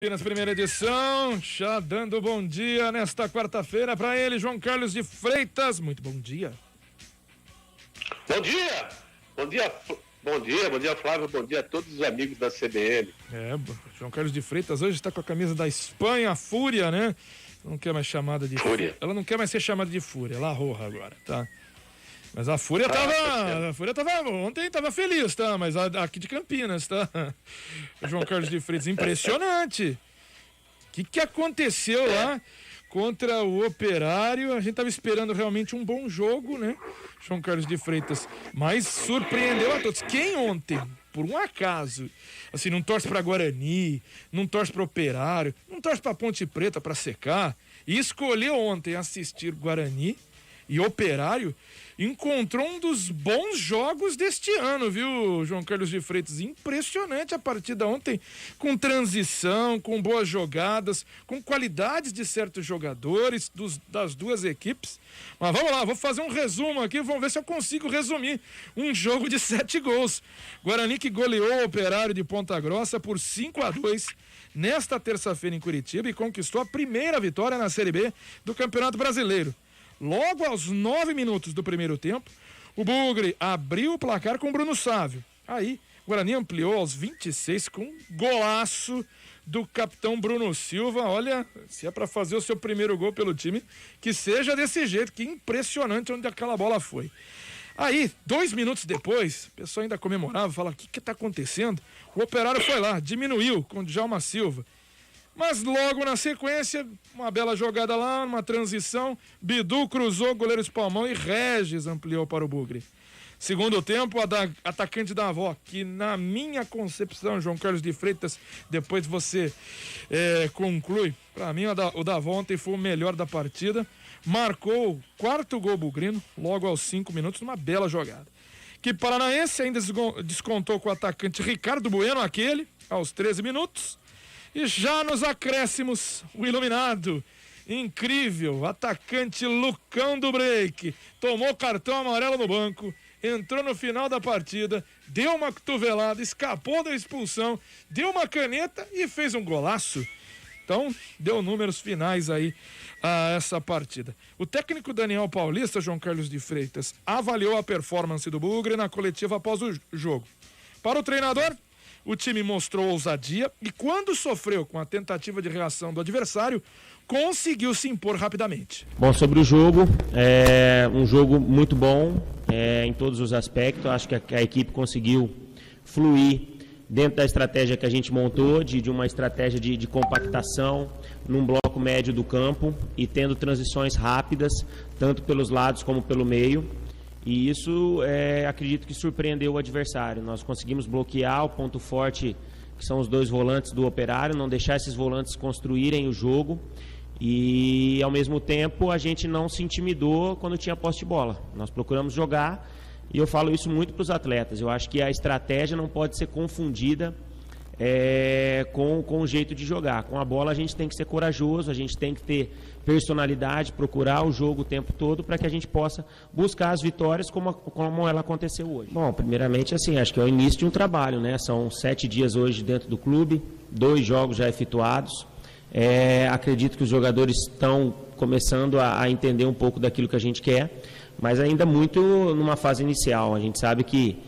Nas primeira edição, já dando bom dia nesta quarta-feira para ele, João Carlos de Freitas. Muito bom dia. Bom dia! Bom dia, Flávio, bom dia a todos os amigos da CBN. João Carlos de Freitas hoje está com a camisa da Espanha, a Fúria, né? Não quer mais chamada de Fúria. Ela não quer mais ser chamada de Fúria, La Roja agora, tá? Mas a Fúria ontem tava feliz, tá? Mas aqui de Campinas, tá? João Carlos de Freitas, impressionante. O que aconteceu lá contra o Operário? A gente tava esperando realmente um bom jogo, né? João Carlos de Freitas, mas surpreendeu a todos. Quem ontem, por um acaso, assim, não torce pra Guarani, não torce pra Operário, não torce pra Ponte Preta pra secar, e escolheu ontem assistir Guarani e Operário, encontrou um dos bons jogos deste ano, viu, João Carlos de Freitas? Impressionante a partida ontem, com transição, com boas jogadas, com qualidades de certos jogadores das duas equipes. Mas vamos lá, vou fazer um resumo aqui, vamos ver se eu consigo resumir um jogo de 7 gols. Guarani que goleou o Operário de Ponta Grossa por 5-2 nesta terça-feira em Curitiba e conquistou a primeira vitória na Série B do Campeonato Brasileiro. Logo aos 9 minutos do primeiro tempo, o Bugre abriu o placar com Bruno Sávio. Aí, o Guarani ampliou aos 26 com um golaço do capitão Bruno Silva. Olha, se é para fazer o seu primeiro gol pelo time, que seja desse jeito, que impressionante onde aquela bola foi. Aí, 2 minutos depois, o pessoal ainda comemorava, fala, o que tá acontecendo? O Operário foi lá, diminuiu com o Djalma Silva. Mas logo na sequência, uma bela jogada lá, uma transição, Bidu cruzou, goleiro Espalmão e Regis ampliou para o Bugre. Segundo tempo, atacante da Avó, que na minha concepção, João Carlos de Freitas, depois você conclui, para mim o da Avó ontem foi o melhor da partida, marcou o 4º gol bugrino, logo aos 5 minutos, uma bela jogada. Que Paranaense ainda descontou com o atacante Ricardo Bueno, aos 13 minutos, e já nos acréscimos, o iluminado, incrível, atacante Lucão do Break, tomou cartão amarelo no banco, entrou no final da partida, deu uma cotovelada, escapou da expulsão, deu uma caneta e fez um golaço. Então, deu números finais aí a essa partida. O técnico Daniel Paulista, João Carlos de Freitas, avaliou a performance do Bugre na coletiva após o jogo. Para o treinador, o time mostrou ousadia e, quando sofreu com a tentativa de reação do adversário, conseguiu se impor rapidamente. Bom, sobre o jogo, é um jogo muito bom em todos os aspectos. Acho que a equipe conseguiu fluir dentro da estratégia que a gente montou, de uma estratégia de compactação num bloco médio do campo e tendo transições rápidas, tanto pelos lados como pelo meio. E isso, acredito que surpreendeu o adversário. Nós conseguimos bloquear o ponto forte, que são os 2 volantes do Operário, não deixar esses volantes construírem o jogo. E, ao mesmo tempo, a gente não se intimidou quando tinha posse de bola. Nós procuramos jogar, e eu falo isso muito para os atletas. Eu acho que a estratégia não pode ser confundida com o jeito de jogar. Com a bola a gente tem que ser corajoso, a gente tem que ter personalidade, procurar o jogo o tempo todo para que a gente possa buscar as vitórias como ela aconteceu hoje. Bom, primeiramente, assim, acho que é o início de um trabalho, né? São 7 dias hoje dentro do clube, 2 jogos já efetuados. Acredito que os jogadores estão começando a entender um pouco daquilo que a gente quer, mas ainda muito numa fase inicial. A gente sabe que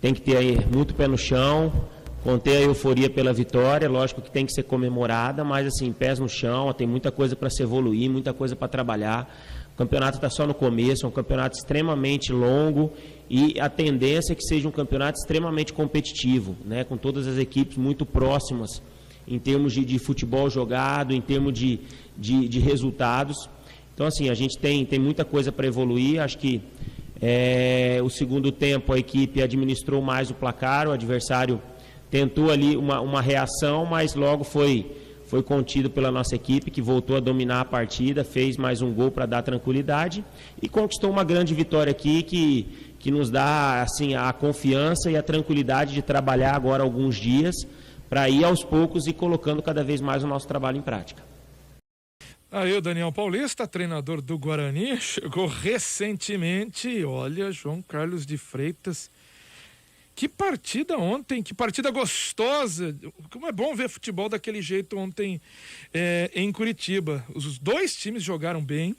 tem que ter aí muito pé no chão, conter a euforia pela vitória, lógico que tem que ser comemorada, mas assim, pés no chão, tem muita coisa para se evoluir, muita coisa para trabalhar. O campeonato está só no começo, é um campeonato extremamente longo e a tendência é que seja um campeonato extremamente competitivo, né, com todas as equipes muito próximas em termos de futebol jogado, em termos de resultados. Então, assim, a gente tem muita coisa para evoluir. Acho que o segundo tempo a equipe administrou mais o placar, o adversário tentou ali uma reação, mas logo foi contido pela nossa equipe, que voltou a dominar a partida, fez mais um gol para dar tranquilidade e conquistou uma grande vitória aqui que nos dá assim, a confiança e a tranquilidade de trabalhar agora alguns dias para ir aos poucos e colocando cada vez mais o nosso trabalho em prática. Aí o Daniel Paulista, treinador do Guarani, chegou recentemente. Olha, João Carlos de Freitas, Que partida ontem, que partida gostosa. Como é bom ver futebol daquele jeito ontem em Curitiba. Os dois times jogaram bem.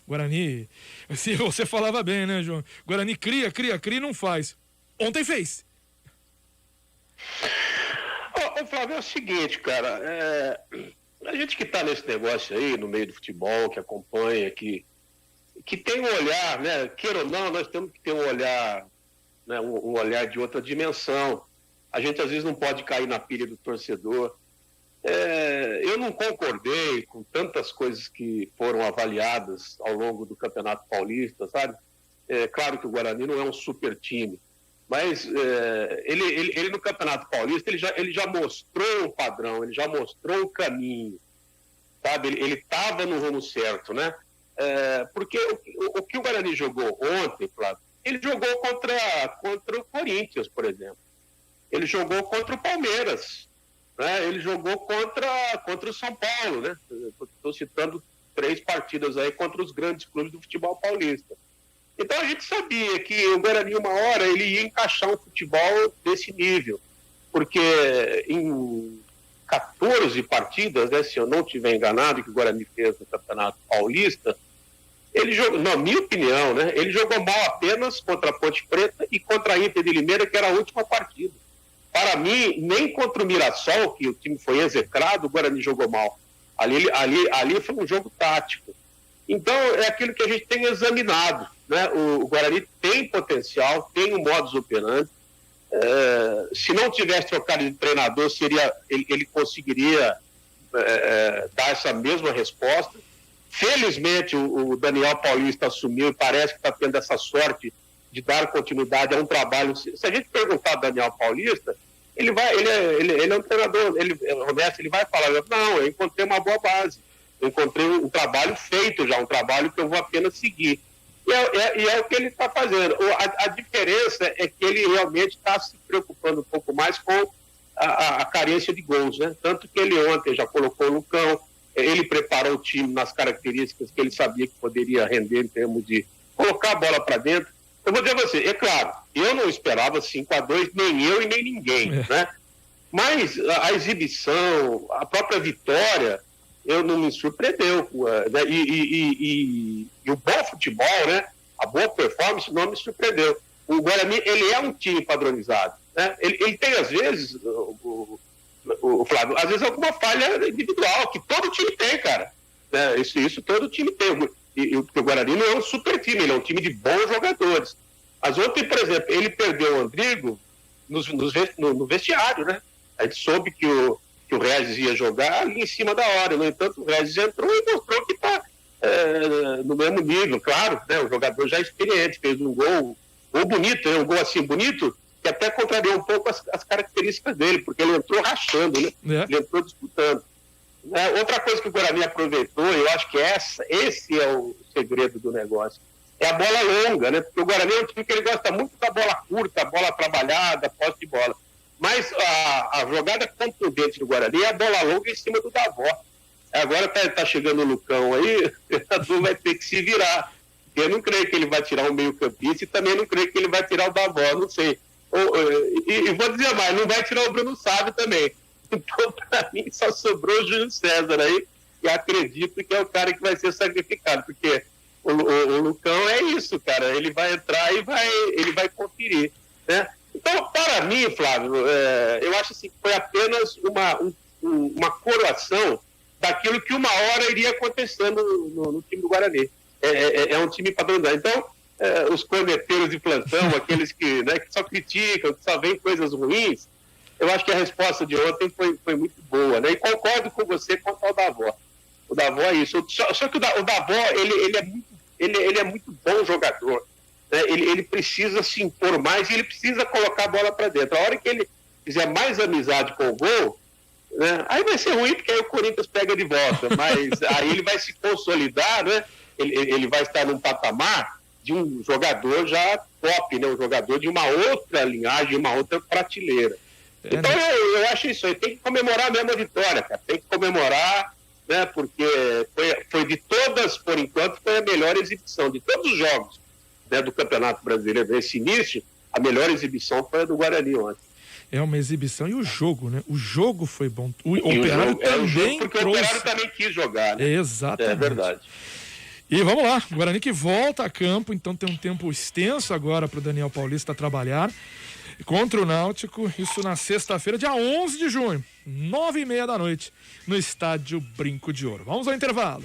Guarani, você falava bem, né, João? Guarani cria e não faz. Ontem fez. Ô, Flávio, é o seguinte, cara, a gente que está nesse negócio aí, no meio do futebol, que acompanha, que tem um olhar, né, queira ou não, nós temos que ter um olhar, né, um olhar de outra dimensão. A gente às vezes não pode cair na pilha do torcedor. Eu não concordei com tantas coisas que foram avaliadas ao longo do Campeonato Paulista, sabe? Claro que o Guarani não é um super time, mas ele no Campeonato Paulista ele já mostrou um padrão, ele já mostrou um caminho, sabe? Ele estava no rumo certo, né? Porque o que o Guarani jogou ontem, Flávio, ele jogou contra o Corinthians, por exemplo. Ele jogou contra o Palmeiras, né? Ele jogou contra o São Paulo, né? Estou citando 3 partidas aí contra os grandes clubes do futebol paulista. Então a gente sabia que o Guarani, uma hora, ele ia encaixar um futebol desse nível, porque em 14 partidas, né, se eu não estiver enganado, que o Guarani fez no Campeonato Paulista, ele jogou, na minha opinião, né, ele jogou mal apenas contra a Ponte Preta e contra a Inter de Limeira, que era a última partida. Para mim, nem contra o Mirassol, que o time foi execrado, o Guarani jogou mal. Ali foi um jogo tático. Então, é aquilo que a gente tem examinado, né? O Guarani tem potencial, tem um modus operandi. Se não tivesse trocado de treinador, ele conseguiria dar essa mesma resposta. Felizmente, o Daniel Paulista assumiu e parece que está tendo essa sorte de dar continuidade a um trabalho. Se a gente perguntar ao Daniel Paulista, ele é um treinador, ele vai falar, não, eu encontrei uma boa base, eu encontrei um trabalho feito já, um trabalho que eu vou apenas seguir. E é o que ele está fazendo. A diferença é que ele realmente está se preocupando um pouco mais com a carência de gols, né? Tanto que ele ontem já colocou o Lucão, ele preparou o time nas características que ele sabia que poderia render em termos de colocar a bola para dentro. Eu vou dizer a você, é claro, eu não esperava 5-2, nem eu e nem ninguém, né? Mas a exibição, a própria vitória, eu não me surpreendeu, né? E o bom futebol, né? A boa performance não me surpreendeu. O Guarani, ele é um time padronizado, né? Ele tem, às vezes, o Flávio, às vezes alguma falha individual, que todo time tem, cara. Né? Isso todo time tem. E o Guarani não é um super time, ele é um time de bons jogadores. Mas ontem, por exemplo, ele perdeu o Andrigo no vestiário, né? A gente soube que o Regis ia jogar ali em cima da hora. No entanto, o Regis entrou e mostrou que está no mesmo nível, claro, né? O jogador já experiente, fez um gol bonito, né? Um gol assim bonito, que até contrariou um pouco as características dele, porque ele entrou rachando, né? Ele entrou disputando. Outra coisa que o Guarani aproveitou, eu acho que esse é o segredo do negócio, é a bola longa, né? Porque o Guarani é um time que ele gosta muito da bola curta, bola trabalhada, posse de bola. Mas a jogada contundente do Guarani é a bola longa em cima do Davó. Agora tá chegando o Lucão aí, o treinador vai ter que se virar. Eu não creio que ele vai tirar o meio-campista e também não creio que ele vai tirar o Davó, não sei. E vou dizer mais, não vai tirar o Bruno Sávio também. Então, para mim, só sobrou o Júlio César aí, e acredito que é o cara que vai ser sacrificado, porque o Lucão é isso, cara, ele vai entrar e ele vai conferir, né? Então, para mim, Flávio, eu acho assim, que foi apenas uma coroação daquilo que uma hora iria acontecer no time do Guarani. É um time padronizado. Então, os corneteiros de plantão, aqueles que só criticam, que só veem coisas ruins, eu acho que a resposta de ontem foi muito boa, né? E concordo com você quanto ao Davó. O Davó é isso. Só que o Davó, ele é muito bom jogador. Né? Ele precisa se impor mais e ele precisa colocar a bola para dentro. A hora que ele fizer mais amizade com o gol, né? Aí vai ser ruim, porque aí o Corinthians pega de volta. Mas aí ele vai se consolidar, né? Ele vai estar num patamar de um jogador já top, né? Um jogador de uma outra linhagem, uma outra prateleira. Então eu acho isso aí, tem que comemorar mesmo a vitória, cara, tem que comemorar, né, porque foi de todas, por enquanto, foi a melhor exibição de todos os jogos, né, do Campeonato Brasileiro. Nesse início, a melhor exibição foi a do Guarani ontem. É uma exibição e o jogo, né? O jogo foi bom. O Operário também porque trouxe... o Operário também quis jogar, né? Exatamente. É verdade. E vamos lá, o Guarani que volta a campo, então tem um tempo extenso agora para o Daniel Paulista trabalhar contra o Náutico, isso na sexta-feira, dia 11 de junho, 9h30 da noite, no estádio Brinco de Ouro. Vamos ao intervalo.